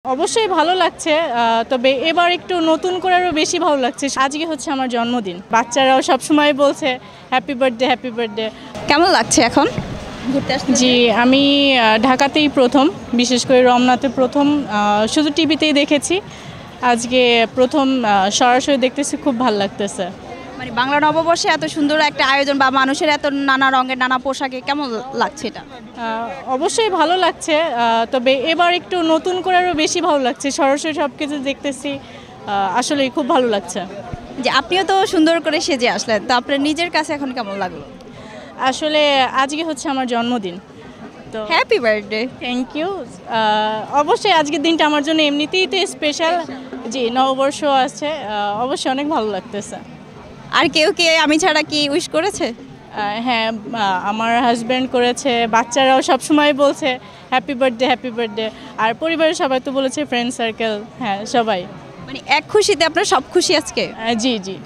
অবশ্যই ভালো লাগছে, তবে এবার একটু নতুন করে আরও বেশি ভালো লাগছে। আজকে হচ্ছে আমার জন্মদিন, বাচ্চারাও সবসময় বলছে হ্যাপি বার্থডে হ্যাপি বার্থডে। কেমন লাগছে এখন ঘুরতে আসতে? জি, আমি ঢাকাতেই প্রথম, বিশেষ করে রমনাতে প্রথম, শুধু টিভিতেই দেখেছি। আজকে প্রথম সরাসরি দেখতেছি, খুব ভালো লাগতেছে। মানে বাংলা নববর্ষে এত সুন্দর একটা আয়োজন বা মানুষের এত নানা রঙের নানা পোশাকে কেমন লাগছে এটা? অবশ্যই ভালো লাগছে, তবে এবার একটু নতুন করে আরও বেশি ভালো লাগছে। সরাসরি সব কিছু দেখতেছি, আসলেই খুব ভালো লাগছে। যে আপনিও তো সুন্দর করে সেজে আসলেন, তো আপনার নিজের কাছে এখন কেমন লাগলো? আসলে আজকে হচ্ছে আমার জন্মদিন, তো হ্যাপি বার্থডে। Thank you. অবশ্যই আজকের দিনটা আমার জন্য এমনিতেই তো স্পেশাল। জি, নববর্ষ আছে, অবশ্যই অনেক ভালো লাগতেছে। আর কেউ কে আমি ছাড়া কি উইশ করেছে? হ্যাঁ, আমার হাজব্যান্ড করেছে, বাচ্চারাও সবসময় বলছে হ্যাপি বার্থডে হ্যাপি বার্থডে। আর পরিবারের সবাই তো বলেছে, ফ্রেন্ড সার্কেল, হ্যাঁ সবাই। মানে এক খুশিতে আপনার সব খুশি আজকে? জি জি।